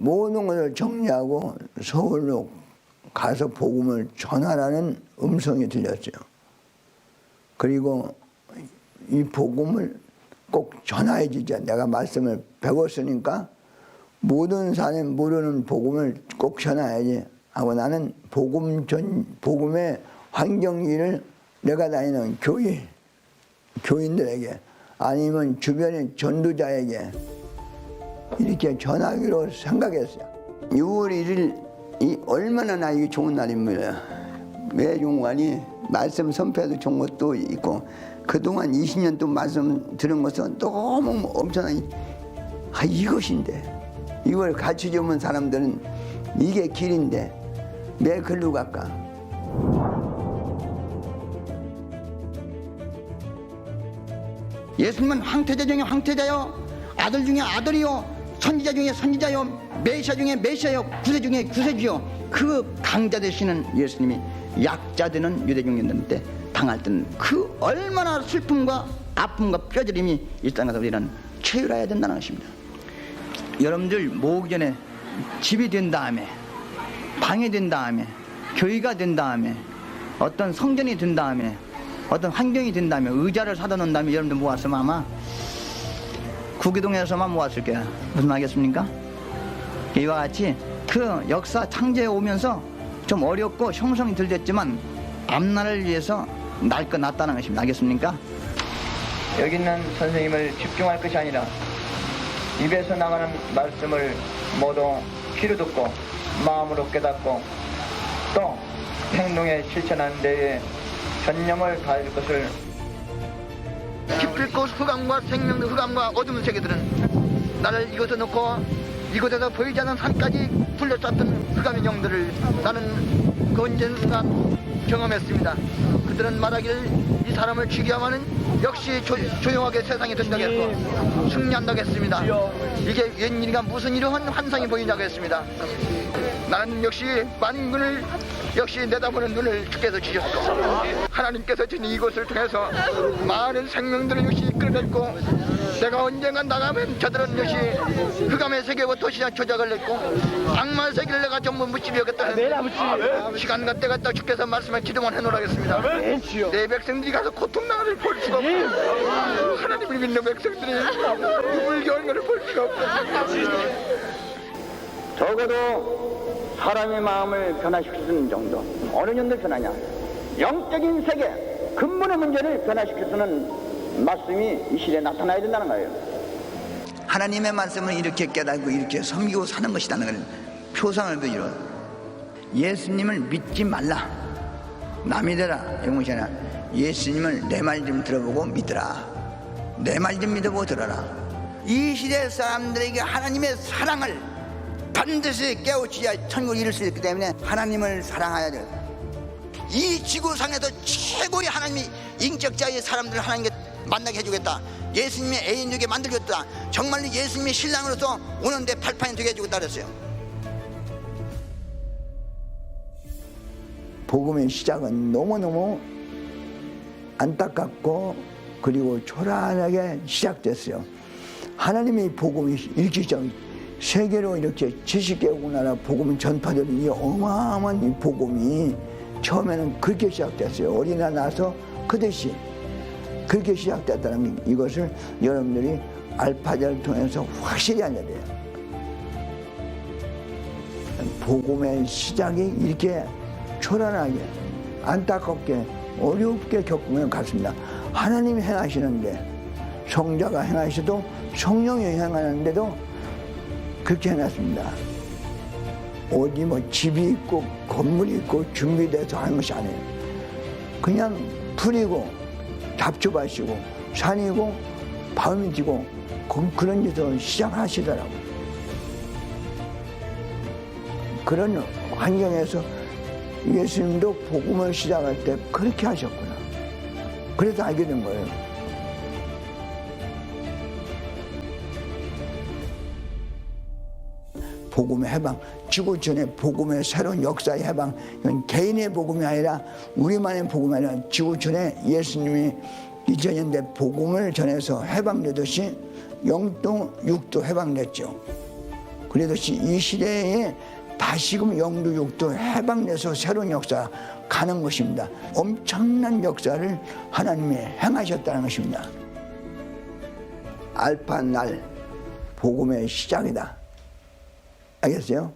모든 것을 정리하고 서울로 가서 복음을 전하라는 음성이 들렸어요. 그리고 이 복음을 꼭 전해야지. 내가 말씀을 배웠으니까 모든 사람이 모르는 복음을 꼭 전해야지 하고 나는 복음의 환경일을 내가 다니는 교인들에게 아니면 주변의 전도자에게 이렇게 전하기로 생각했어요. 6월 1일이 얼마나 나에게 좋은 날입니다. 왜 좋은 거니? 말씀 선포해도 좋은 것도 있고 그동안 20년 동안 말씀 들은 것은 너무 엄청나게 이것인데 이걸 가르쳐주면 사람들은 이게 길인데 왜 글로 갈까? 예수님은 황태자 중에 황태자요, 아들 중에 아들이요, 선지자 중에 선지자요, 메시아 중에 메시아요, 구세 중에 구세주요. 그 강자 되시는 예수님이 약자 되는 유대중년들한테 당할 때는 그 얼마나 슬픔과 아픔과 뼈저림이 이 땅에서 우리는 체휼해야 된다는 것입니다. 여러분들 모으기 전에 집이 된 다음에, 방이 된 다음에, 교회가 된 다음에, 어떤 성전이 된 다음에, 어떤 환경이 된 다음에, 의자를 사다 놓은 다음에 여러분들 모았으면 아마 구기동에서만 모았을 거야. 무슨 말이겠습니까? 이와 같이 그 역사 창제에 오면서 좀 어렵고 형성이 들렸지만 앞날을 위해서 날 거 낫다는 것입니다. 알겠습니까? 여기 있는 선생님을 집중할 것이 아니라 입에서 나가는 말씀을 모두 귀로 듣고 마음으로 깨닫고 또 행동에 실천하는 데에 전념을 다할 것을. 깊을고 흑암과 생명의 흑암과 어둠의 세계들은 나를 이곳에 놓고 이곳에서 보이지 않는 산까지 둘러쌌던 흑암의 영들을 나는 그 언젠가 경험했습니다. 그들은 말하기를 이 사람을 죽여야만은 역시 조용하게 세상에 된다고 했고 승리한다고 했습니다. 이게 웬일인가 무슨 이러한 환상이 보이냐고 했습니다. 나는 역시 만군을 역시 내다보는 눈을 주께서 주셨고 하나님께서 주신 이곳을 통해서 많은 생명들을 역시 이끌어냈고 내가 언젠가 나가면 저들은 역시 흑암의 세계부터 시작 조작을 냈고 악마의 세계를 내가 전부 무찌르겠다는 시간과 때가 딱 주께서 말씀을 기도만 해놓으라겠습니다. 내 백성들이 가서 고통당하는 볼 수가 없고 하나님을 믿는 백성들이 눈물 겨운 것을 볼 수가 없고 적어도 사람의 마음을 변화시킬 수 있는 정도. 어느 정도 변하냐? 영적인 세계 근본의 문제를 변화시킬 수 있는 말씀이 이 시대에 나타나야 된다는 거예요. 하나님의 말씀을 이렇게 깨닫고 이렇게 섬기고 사는 것이라는 걸 표상을 보이로 예수님을 믿지 말라. 나 믿어라. 이런 것이 아니라 예수님을 내 말 좀 들어보고 믿어라. 내 말 좀 믿어보고 들어라. 이 시대 사람들에게 하나님의 사랑을 반드시 깨우쳐야 천국을 이룰 수 있기 때문에 하나님을 사랑해야 돼요. 이 지구상에서 최고의 하나님이 인격자의 사람들을 하나님께 만나게 해주겠다. 예수님의 애인 되게 만들겠다. 정말로 예수님의 신랑으로서 오는데 발판이 되게 해주겠다 그랬어요. 복음의 시작은 너무너무 안타깝고 그리고 초라하게 시작됐어요. 하나님의 복음이 이렇게 세계로 이렇게 70개국 나라 복음이 전파되는 이 어마어마한 이 복음이 처음에는 그렇게 시작됐어요. 어린아 나서 그듯이 그렇게 시작됐다는 이것을 여러분들이 알파자를 통해서 확실히 알아야 돼요. 복음의 시작이 이렇게 초라하게 안타깝게 어렵게 겪으면 같습니다. 하나님이 행하시는데 성자가 행하셔도 성령이 행하는데도 그렇게 해놨습니다. 어디 뭐 집이 있고 건물이 있고 준비돼서 하는 것이 아니에요. 그냥 풀이고 잡초밭이고 산이고 바위지고 그런 데서 시작하시더라고요. 그런 환경에서 예수님도 복음을 시작할 때 그렇게 하셨구나. 그래서 알게 된 거예요. 복음의 해방, 지구촌의 복음의 새로운 역사의 해방, 이건 개인의 복음이 아니라 우리만의 복음이 아니라 지구촌에 예수님이 2000년대 복음을 전해서 해방되듯이 영도 육도 해방됐죠. 그래도 이 시대에 다시금 영도육도 해방돼서 새로운 역사 가는 것입니다. 엄청난 역사를 하나님이 행하셨다는 것입니다. 알파 날 복음의 시작이다. 알겠어요?